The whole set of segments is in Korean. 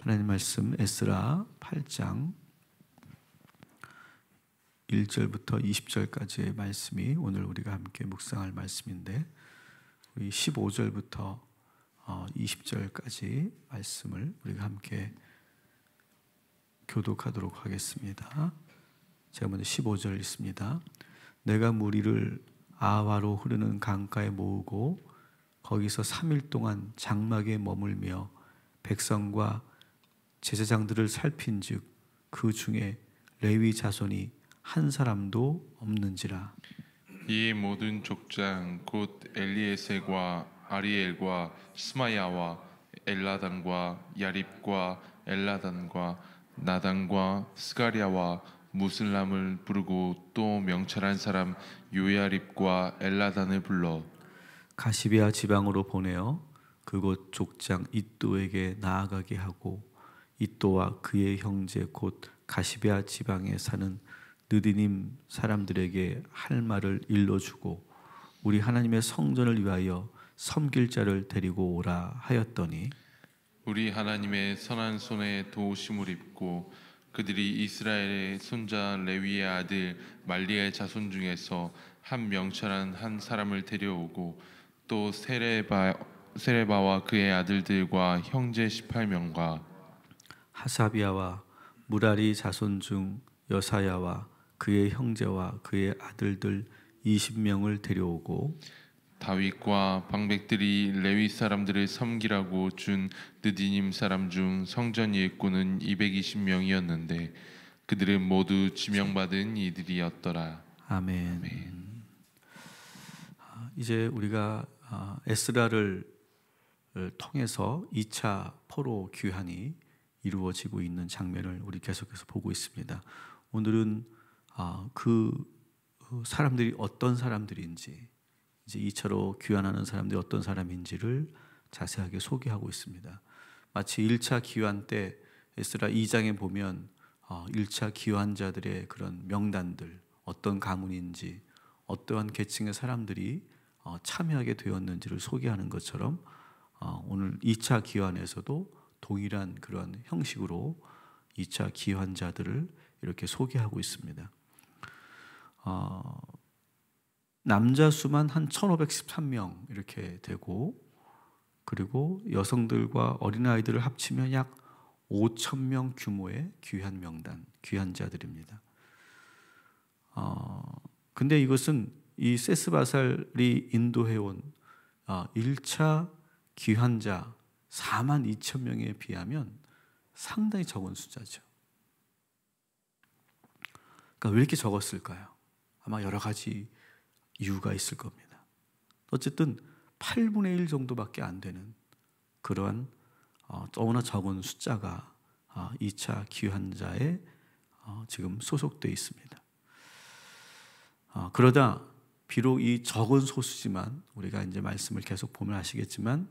하나님 말씀 에스라 8장 1절부터 20절까지의 말씀이 오늘 우리가 함께 묵상할 말씀인데, 우리 15절부터 20절까지 말씀을 우리가 함께 교독하도록 하겠습니다. 제가 먼저 15절 읽습니다. 내가 무리를 아와로 흐르는 강가에 모으고 거기서 3일 동안 장막에 머물며 백성과 제사장들을 살핀즉 그 중에 레위 자손이 한 사람도 없는지라. 이 모든 족장 곧 엘리에셀과 아리엘과 스마야와 엘라단과 야립과 엘라단과 나단과 스가랴와 무슬람을 부르고 또 명찰한 사람 요야립과 엘라단을 불러 가시베아 지방으로 보내어 그곳 족장 잇도에게 나아가게 하고, 잇도와 그의 형제 곧 가시베아 지방에 사는 느디님 사람들에게 할 말을 일러주고 우리 하나님의 성전을 위하여 섬길 자를 데리고 오라 하였더니, 우리 하나님의 선한 손에 도우심을 입고 그들이 이스라엘의 손자 레위의 아들 말리의 자손 중에서 한 명찰한 한 사람을 데려오고 또 세레바와 그의 아들들과 형제 18명과 하사비아와 무라리 자손 중 여사야와 그의 형제와 그의 아들들 20명을 데려오고, 다윗과 방백들이 레위 사람들을 섬기라고 준 느디님 사람 중 성전 일꾼은 220명이었는데 그들은 모두 지명받은 이들이었더라. 아멘. 아멘. 이제 우리가 에스라를 통해서 2차 포로 귀환이 이루어지고 있는 장면을 우리 계속해서 보고 있습니다. 오늘은 그 사람들이 어떤 사람들인지, 이제 2차로 귀환하는 사람들이 어떤 사람인지를 자세하게 소개하고 있습니다. 마치 1차 귀환 때 에스라 2장에 보면 1차 귀환자들의 그런 명단들, 어떤 가문인지, 어떠한 계층의 사람들이 참여하게 되었는지를 소개하는 것처럼 오늘 2차 귀환에서도 동일한 그런 형식으로 2차 귀환자들을 이렇게 소개하고 있습니다. 남자 수만 한 1513명 이렇게 되고, 그리고 여성들과 어린아이들을 합치면 약 5,000명 규모의 귀환 명단, 귀환자들입니다. 근데 이것은 이 세스바살이 인도해온 1차 귀환자 42,000명에 비하면 상당히 적은 숫자죠. 그러니까 왜 이렇게 적었을까요? 아마 여러 가지 이유가 있을 겁니다. 어쨌든 8분의 1 정도밖에 안 되는 그러한 너무나 적은 숫자가 2차 귀환자에 지금 소속되어 있습니다. 그러다 비록 이 적은 소수지만, 우리가 이제 말씀을 계속 보면 아시겠지만,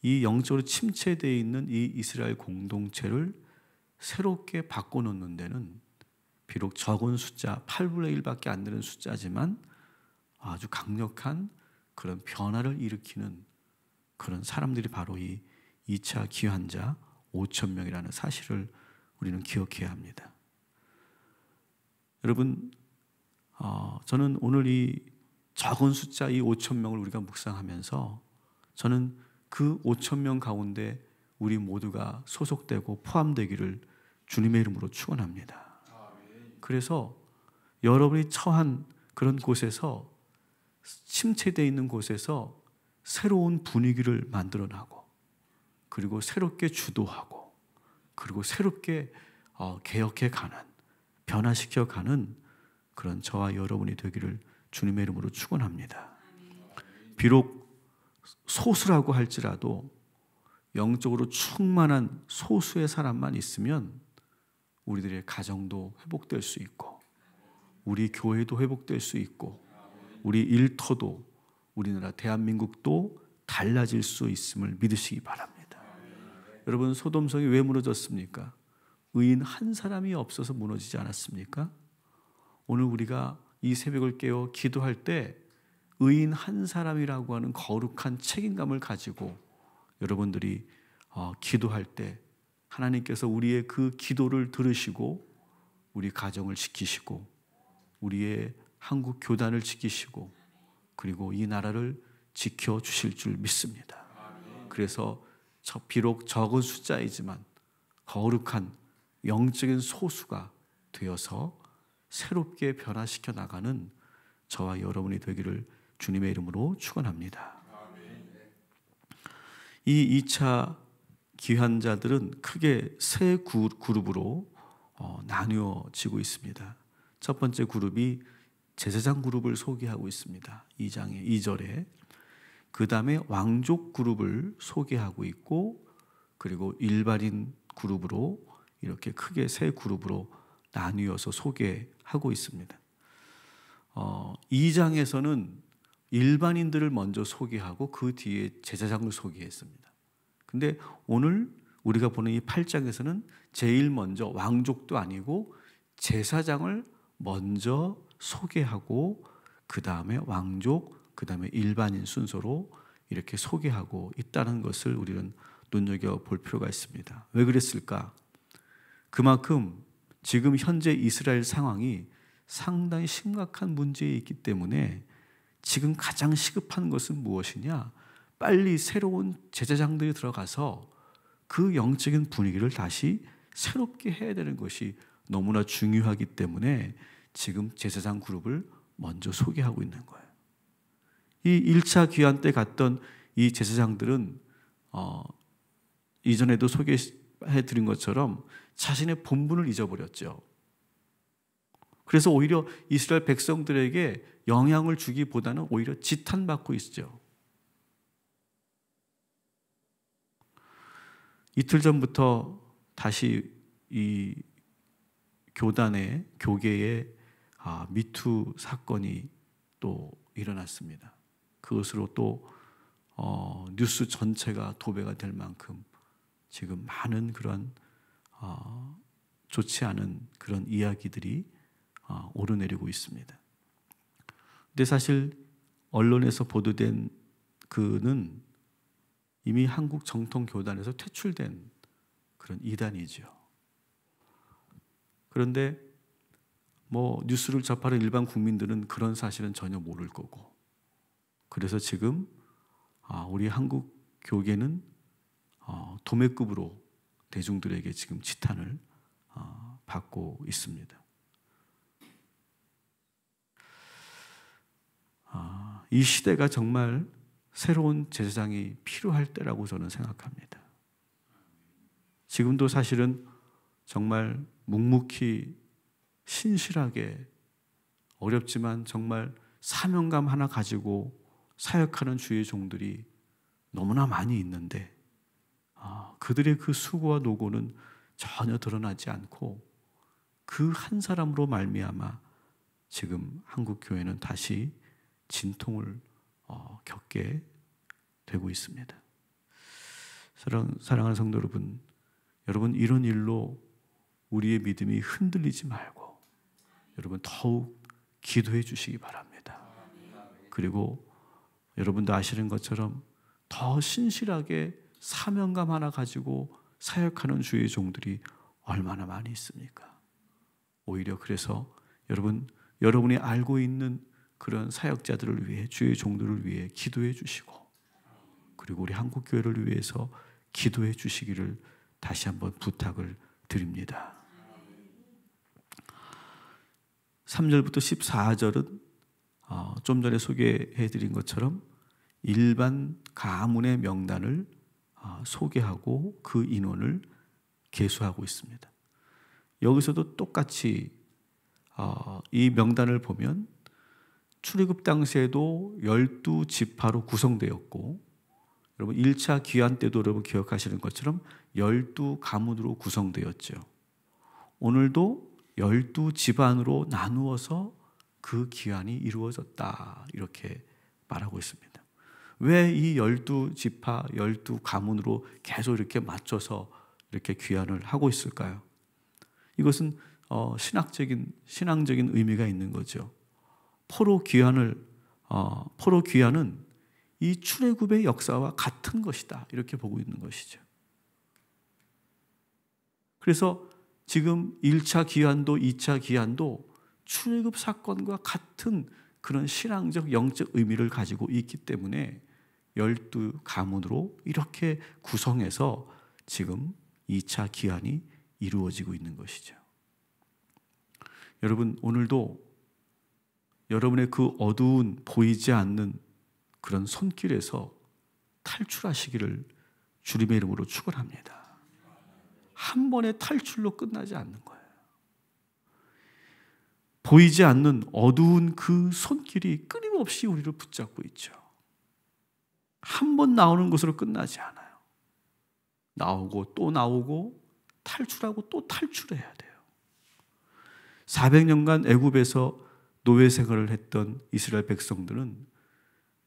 이 영적으로 침체되어 있는 이 이스라엘 공동체를 새롭게 바꿔놓는 데는 비록 적은 숫자 8분의 1밖에 안 되는 숫자지만 아주 강력한 그런 변화를 일으키는 그런 사람들이 바로 이 2차 귀환자 5,000명이라는 사실을 우리는 기억해야 합니다. 여러분, 저는 오늘 이 적은 숫자 이 5,000명을 우리가 묵상하면서 저는 그 5,000명 가운데 우리 모두가 소속되고 포함되기를 주님의 이름으로 축원합니다. 그래서 여러분이 처한 그런 곳에서, 침체되어 있는 곳에서 새로운 분위기를 만들어나고, 그리고 새롭게 주도하고, 그리고 새롭게 개혁해가는, 변화시켜가는 그런 저와 여러분이 되기를 주님의 이름으로 축원합니다. 비록 소수라고 할지라도 영적으로 충만한 소수의 사람만 있으면 우리들의 가정도 회복될 수 있고, 우리 교회도 회복될 수 있고, 우리 일터도, 우리나라 대한민국도 달라질 수 있음을 믿으시기 바랍니다. 여러분, 소돔성이 왜 무너졌습니까? 의인 한 사람이 없어서 무너지지 않았습니까? 오늘 우리가 이 새벽을 깨어 기도할 때 의인 한 사람이라고 하는 거룩한 책임감을 가지고 여러분들이 기도할 때 하나님께서 우리의 그 기도를 들으시고 우리 가정을 지키시고 우리의 한국 교단을 지키시고 그리고 이 나라를 지켜주실 줄 믿습니다. 그래서 비록 적은 숫자이지만 거룩한 영적인 소수가 되어서 새롭게 변화시켜 나가는 저와 여러분이 되기를 주님의 이름으로 축원합니다. 이 2차 귀환자들은 크게 세 그룹으로 나누어지고 있습니다. 첫 번째 그룹이 제사장 그룹을 소개하고 있습니다. 2절에. 그 다음에 왕족 그룹을 소개하고 있고 그리고 일반인 그룹으로 이렇게 크게 세 그룹으로 나뉘어서 소개하고 있습니다. 2장에서는 일반인들을 먼저 소개하고 그 뒤에 제사장을 소개했습니다. 근데 오늘 우리가 보는 이 8장에서는 제일 먼저 왕족도 아니고 제사장을 먼저 소개하고 그 다음에 왕족, 그 다음에 일반인 순서로 이렇게 소개하고 있다는 것을 우리는 눈여겨볼 필요가 있습니다. 왜 그랬을까? 그만큼 지금 현재 이스라엘 상황이 상당히 심각한 문제에 있기 때문에 지금 가장 시급한 것은 무엇이냐? 빨리 새로운 제사장들이 들어가서 그 영적인 분위기를 다시 새롭게 해야 되는 것이 너무나 중요하기 때문에 지금 제사장 그룹을 먼저 소개하고 있는 거예요. 이 1차 귀환 때 갔던 이 제사장들은 이전에도 소개해드린 것처럼 자신의 본분을 잊어버렸죠. 그래서 오히려 이스라엘 백성들에게 영향을 주기보다는 오히려 지탄받고 있죠. 이틀 전부터 다시 이 교계에 미투 사건이 또 일어났습니다. 그것으로 또 뉴스 전체가 도배가 될 만큼 지금 많은 그런 좋지 않은 그런 이야기들이 오르내리고 있습니다. 근데 사실 언론에서 보도된 그는 이미 한국 정통 교단에서 퇴출된 그런 이단이죠. 그런데 뉴스를 접하는 일반 국민들은 그런 사실은 전혀 모를 거고, 그래서 지금 우리 한국 교계는 도매급으로 대중들에게 지금 지탄을 받고 있습니다. 이 시대가 정말 새로운 제사장이 필요할 때라고 저는 생각합니다. 지금도 사실은 정말 묵묵히 신실하게 어렵지만 정말 사명감 하나 가지고 사역하는 주의 종들이 너무나 많이 있는데 그들의 그 수고와 노고는 전혀 드러나지 않고 그 한 사람으로 말미암아 지금 한국 교회는 다시 진통을 겪게 되고 있습니다. 사랑하는 성도 여러분 이런 일로 우리의 믿음이 흔들리지 말고 여러분 더욱 기도해 주시기 바랍니다. 그리고 여러분도 아시는 것처럼 더 신실하게 사명감 하나 가지고 사역하는 주의 종들이 얼마나 많이 있습니까? 오히려 그래서 여러분이 알고 있는 그런 사역자들을 위해, 주의 종들을 위해 기도해 주시고, 그리고 우리 한국교회를 위해서 기도해 주시기를 다시 한번 부탁을 드립니다. 3절부터 14절은 좀 전에 소개해 드린 것처럼 일반 가문의 명단을 소개하고 그 인원을 계수하고 있습니다. 여기서도 똑같이 이 명단을 보면 출애굽 당시에도 12지파로 구성되었고, 여러분 1차 귀환 때도 여러분 기억하시는 것처럼 12가문으로 구성되었죠. 오늘도 12집안으로 나누어서 그 귀환이 이루어졌다 이렇게 말하고 있습니다. 왜 이 12지파, 12가문으로 계속 이렇게 맞춰서 이렇게 귀환을 하고 있을까요? 이것은 신앙적인 의미가 있는 거죠. 포로 귀환은 이 출애굽의 역사와 같은 것이다 이렇게 보고 있는 것이죠. 그래서 지금 1차 기한도 2차 기한도 출애굽 사건과 같은 그런 신앙적 영적 의미를 가지고 있기 때문에 12가문으로 이렇게 구성해서 지금 2차 기한이 이루어지고 있는 것이죠. 여러분, 오늘도 여러분의 그 어두운 보이지 않는 그런 손길에서 탈출하시기를 주님의 이름으로 축원합니다. 한 번의 탈출로 끝나지 않는 거예요. 보이지 않는 어두운 그 손길이 끊임없이 우리를 붙잡고 있죠. 한 번 나오는 것으로 끝나지 않아요. 나오고 또 나오고 탈출하고 또 탈출해야 돼요. 400년간 애굽에서 노예 생활을 했던 이스라엘 백성들은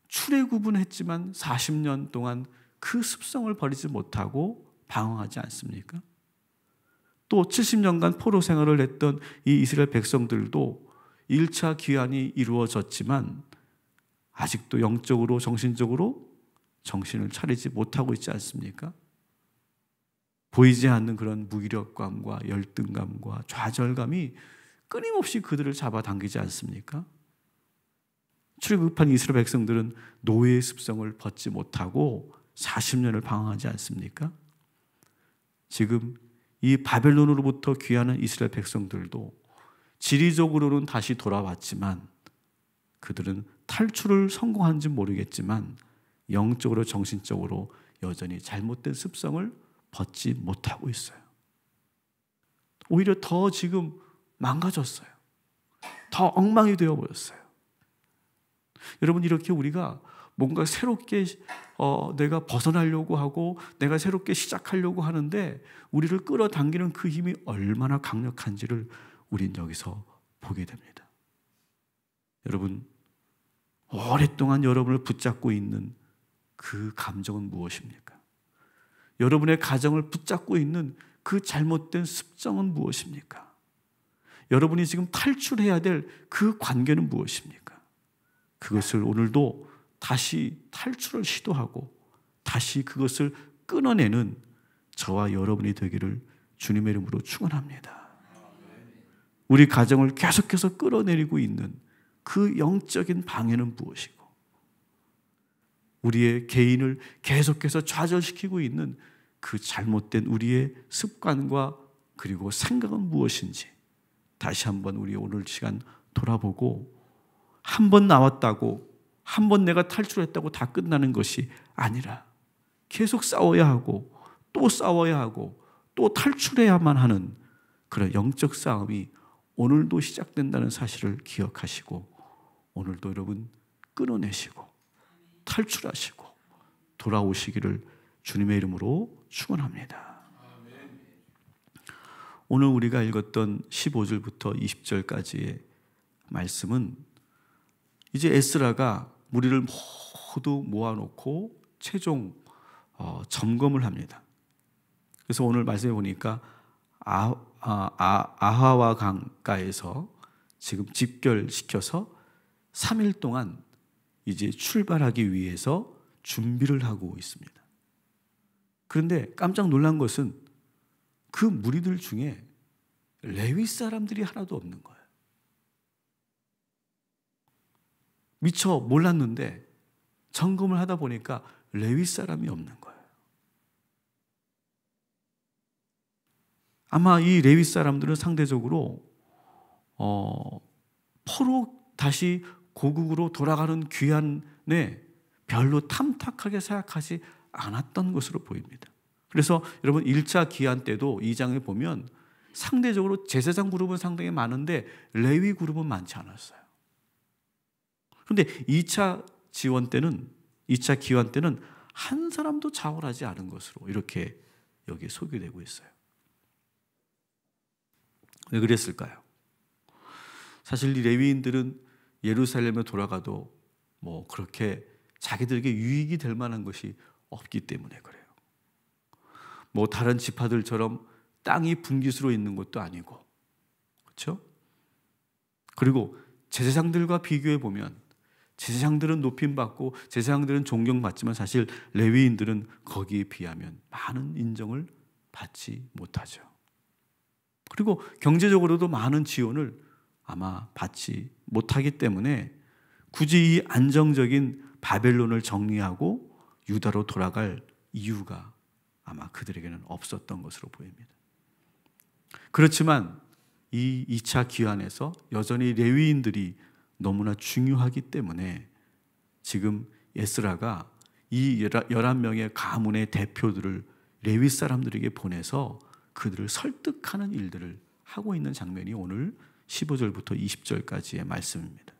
출애굽은 했지만 40년 동안 그 습성을 버리지 못하고 방황하지 않습니까? 또 70년간 포로 생활을 했던 이 이스라엘 백성들도 1차 귀환이 이루어졌지만 아직도 영적으로 정신적으로 정신을 차리지 못하고 있지 않습니까? 보이지 않는 그런 무기력감과 열등감과 좌절감이 끊임없이 그들을 잡아당기지 않습니까? 출애굽한 이스라엘 백성들은 노예의 습성을 벗지 못하고 40년을 방황하지 않습니까? 지금 이 바벨론으로부터 귀환한 이스라엘 백성들도 지리적으로는 다시 돌아왔지만 그들은 탈출을 성공한지 모르겠지만 영적으로 정신적으로 여전히 잘못된 습성을 벗지 못하고 있어요. 오히려 더 지금 망가졌어요. 더 엉망이 되어버렸어요. 여러분, 이렇게 우리가 뭔가 새롭게 내가 벗어나려고 하고 내가 새롭게 시작하려고 하는데 우리를 끌어당기는 그 힘이 얼마나 강력한지를 우린 여기서 보게 됩니다. 여러분, 오랫동안 여러분을 붙잡고 있는 그 감정은 무엇입니까? 여러분의 가정을 붙잡고 있는 그 잘못된 습성은 무엇입니까? 여러분이 지금 탈출해야 될 그 관계는 무엇입니까? 그것을 오늘도 다시 탈출을 시도하고 다시 그것을 끊어내는 저와 여러분이 되기를 주님의 이름으로 축원합니다. 우리 가정을 계속해서 끌어내리고 있는 그 영적인 방해는 무엇이고 우리의 개인을 계속해서 좌절시키고 있는 그 잘못된 우리의 습관과 그리고 생각은 무엇인지 다시 한번 우리 오늘 시간 돌아보고 한 번 나왔다고 한 번 내가 탈출했다고 다 끝나는 것이 아니라 계속 싸워야 하고 또 싸워야 하고 또 탈출해야만 하는 그런 영적 싸움이 오늘도 시작된다는 사실을 기억하시고 오늘도 여러분 끊어내시고 탈출하시고 돌아오시기를 주님의 이름으로 축원합니다. 오늘 우리가 읽었던 15절부터 20절까지의 말씀은 이제 에스라가 무리를 모두 모아놓고 최종 점검을 합니다. 그래서 오늘 말씀해 보니까 아하와 강가에서 지금 집결시켜서 3일 동안 이제 출발하기 위해서 준비를 하고 있습니다. 그런데 깜짝 놀란 것은 그 무리들 중에 레위 사람들이 하나도 없는 거예요. 미처 몰랐는데 점검을 하다 보니까 레위 사람이 없는 거예요. 아마 이 레위 사람들은 상대적으로 포로 다시 고국으로 돌아가는 귀환에 별로 탐탁하게 생각하지 않았던 것으로 보입니다. 그래서 여러분 1차 기한 때도 2장에 보면 상대적으로 제사장 그룹은 상당히 많은데 레위 그룹은 많지 않았어요. 그런데 2차 지원 때는 2차 기한 때는 한 사람도 자원하지 않은 것으로 이렇게 여기에 소개되고 있어요. 왜 그랬을까요? 사실 이 레위인들은 예루살렘에 돌아가도 뭐 그렇게 자기들에게 유익이 될 만한 것이 없기 때문에 그래요. 뭐 다른 지파들처럼 땅이 분깃으로 있는 것도 아니고, 그렇죠? 그리고 제사장들과 비교해 보면 제사장들은 높임받고 제사장들은 존경받지만 사실 레위인들은 거기에 비하면 많은 인정을 받지 못하죠. 그리고 경제적으로도 많은 지원을 아마 받지 못하기 때문에 굳이 이 안정적인 바벨론을 정리하고 유다로 돌아갈 이유가 아마 그들에게는 없었던 것으로 보입니다. 그렇지만 이 2차 기환에서 여전히 레위인들이 너무나 중요하기 때문에 지금 에스라가 이 11명의 가문의 대표들을 레위 사람들에게 보내서 그들을 설득하는 일들을 하고 있는 장면이 오늘 15절부터 20절까지의 말씀입니다.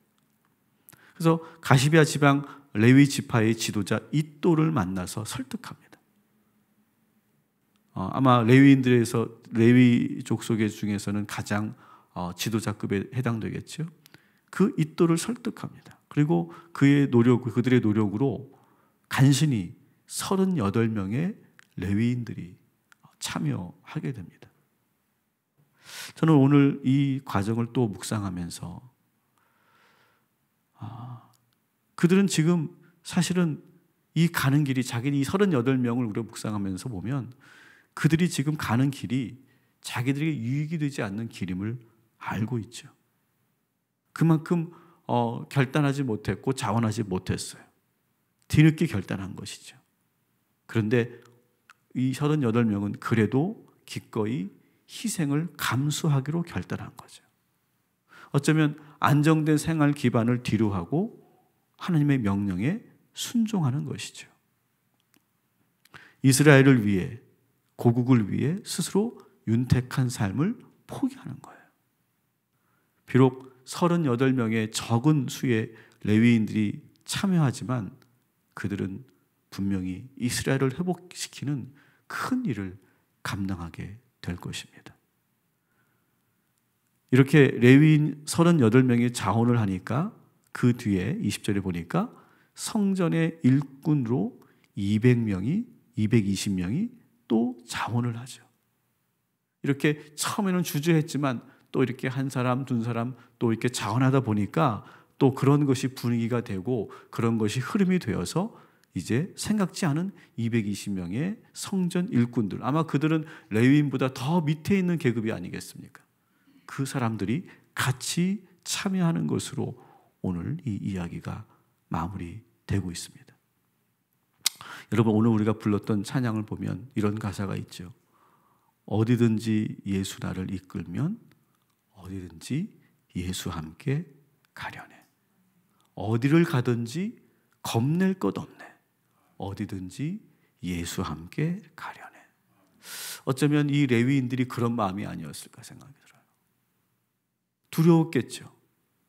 그래서 가시비아 지방 레위 지파의 지도자 잇도를 만나서 설득합니다. 아마 레위인들에서 레위족 속의 중에서는 가장 지도자급에 해당되겠죠. 그 잇도를 설득합니다. 그리고 그들의 노력으로 간신히 38명의 레위인들이 참여하게 됩니다. 저는 오늘 이 과정을 또 묵상하면서 그들은 지금 사실은 이 가는 길이 자기는 이 38명을 우리가 묵상하면서 보면 그들이 지금 가는 길이 자기들에게 유익이 되지 않는 길임을 알고 있죠. 그만큼 결단하지 못했고 자원하지 못했어요. 뒤늦게 결단한 것이죠. 그런데 이 38명은 그래도 기꺼이 희생을 감수하기로 결단한 거죠. 어쩌면 안정된 생활 기반을 뒤로하고 하나님의 명령에 순종하는 것이죠. 이스라엘을 위해, 고국을 위해 스스로 윤택한 삶을 포기하는 거예요. 비록 38명의 적은 수의 레위인들이 참여하지만 그들은 분명히 이스라엘을 회복시키는 큰 일을 감당하게 될 것입니다. 이렇게 레위인 38명이 자원을 하니까 그 뒤에 20절에 보니까 성전의 일꾼으로 220명이 또 자원을 하죠. 이렇게 처음에는 주저했지만 또 이렇게 한 사람, 두 사람 또 이렇게 자원하다 보니까 또 그런 것이 분위기가 되고 그런 것이 흐름이 되어서 이제 생각지 않은 220명의 성전 일꾼들, 아마 그들은 레위인보다 더 밑에 있는 계급이 아니겠습니까? 그 사람들이 같이 참여하는 것으로 오늘 이 이야기가 마무리되고 있습니다. 여러분, 오늘 우리가 불렀던 찬양을 보면 이런 가사가 있죠. 어디든지 예수 나를 이끌면 어디든지 예수 함께 가려네. 어디를 가든지 겁낼 것 없네. 어디든지 예수 함께 가려네. 어쩌면 이 레위인들이 그런 마음이 아니었을까 생각이 들어요. 두려웠겠죠.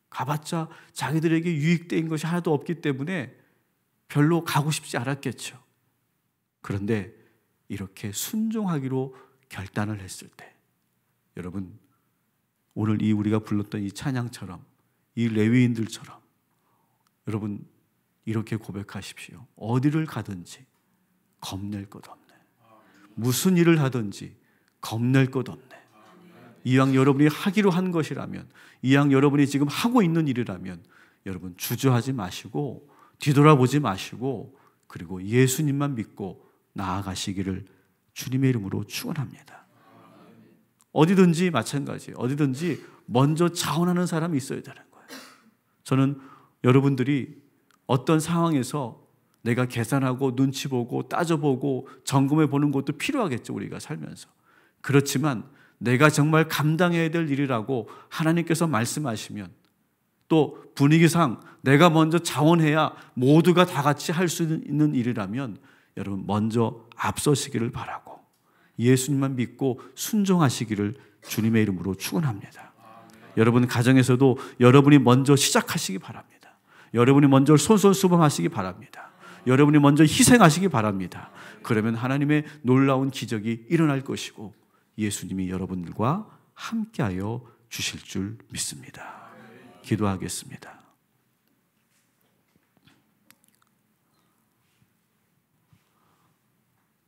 가봤자 자기들에게 유익된 것이 하나도 없기 때문에 별로 가고 싶지 않았겠죠. 그런데 이렇게 순종하기로 결단을 했을 때, 여러분, 오늘 이 우리가 불렀던 이 찬양처럼, 이 레위인들처럼 여러분 이렇게 고백하십시오. 어디를 가든지 겁낼 것 없네. 무슨 일을 하든지 겁낼 것 없네. 이왕 여러분이 하기로 한 것이라면, 이왕 여러분이 지금 하고 있는 일이라면 여러분 주저하지 마시고 뒤돌아보지 마시고 그리고 예수님만 믿고 나아가시기를 주님의 이름으로 축원합니다. 어디든지 마찬가지예요. 어디든지 먼저 자원하는 사람이 있어야 되는 거예요. 저는 여러분들이 어떤 상황에서 내가 계산하고 눈치 보고 따져보고 점검해 보는 것도 필요하겠죠. 우리가 살면서. 그렇지만 내가 정말 감당해야 될 일이라고 하나님께서 말씀하시면 또 분위기상 내가 먼저 자원해야 모두가 다 같이 할 수 있는 일이라면 여러분 먼저 앞서시기를 바라고 예수님만 믿고 순종하시기를 주님의 이름으로 축원합니다. 여러분 가정에서도 여러분이 먼저 시작하시기 바랍니다. 여러분이 먼저 솔선수범하시기 바랍니다. 여러분이 먼저 희생하시기 바랍니다. 그러면 하나님의 놀라운 기적이 일어날 것이고 예수님이 여러분들과 함께하여 주실 줄 믿습니다. 기도하겠습니다.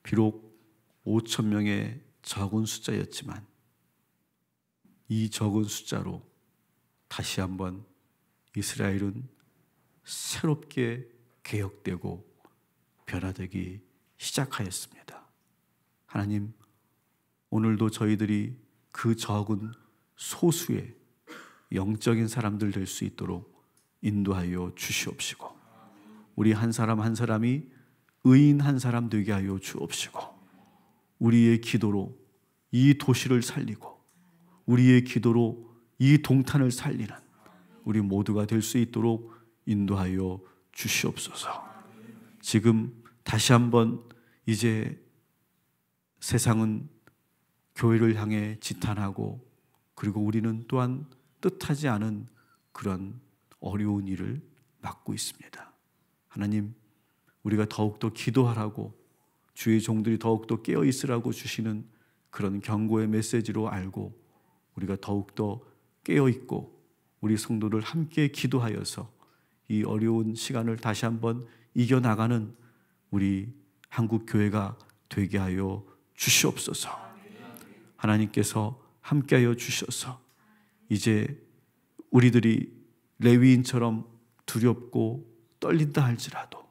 비록 5,000명의 적은 숫자였지만 이 적은 숫자로 다시 한번 이스라엘은 새롭게 개혁되고 변화되기 시작하였습니다. 하나님, 오늘도 저희들이 그 적은 소수의 영적인 사람들 될 수 있도록 인도하여 주시옵시고, 우리 한 사람 한 사람이 의인 한 사람 되게 하여 주옵시고, 우리의 기도로 이 도시를 살리고 우리의 기도로 이 동탄을 살리는 우리 모두가 될 수 있도록 인도하여 주시옵소서. 지금 다시 한번 이제 세상은 교회를 향해 지탄하고, 그리고 우리는 또한 뜻하지 않은 그런 어려운 일을 맡고 있습니다. 하나님, 우리가 더욱더 기도하라고, 주의 종들이 더욱더 깨어있으라고 주시는 그런 경고의 메시지로 알고 우리가 더욱더 깨어있고 우리 성도들 함께 기도하여서 이 어려운 시간을 다시 한번 이겨나가는 우리 한국교회가 되게 하여 주시옵소서. 하나님께서 함께하여 주셔서 이제 우리들이 레위인처럼 두렵고 떨린다 할지라도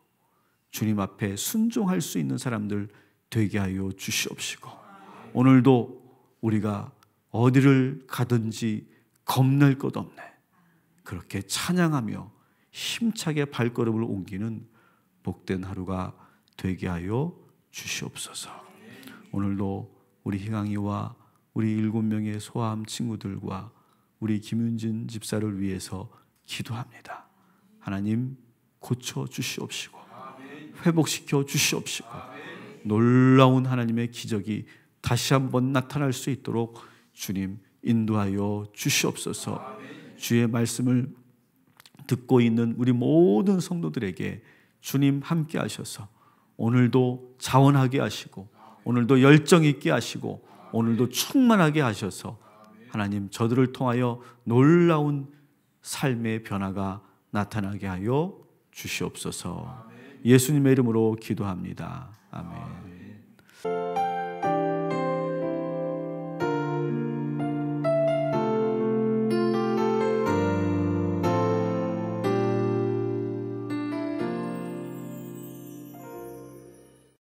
주님 앞에 순종할 수 있는 사람들 되게 하여 주시옵시고, 오늘도 우리가 어디를 가든지 겁낼 것 없네, 그렇게 찬양하며 힘차게 발걸음을 옮기는 복된 하루가 되게 하여 주시옵소서. 오늘도 우리 희강이와 우리 7명의 소아암 친구들과 우리 김윤진 집사를 위해서 기도합니다. 하나님, 고쳐 주시옵시고 회복시켜 주시옵시고 놀라운 하나님의 기적이 다시 한번 나타날 수 있도록 주님 인도하여 주시옵소서. 주의 말씀을 듣고 있는 우리 모든 성도들에게 주님 함께 하셔서 오늘도 자원하게 하시고, 오늘도 열정 있게 하시고, 오늘도 충만하게 하셔서 하나님 저들을 통하여 놀라운 삶의 변화가 나타나게 하여 주시옵소서. 예수님의 이름으로 기도합니다. 아멘.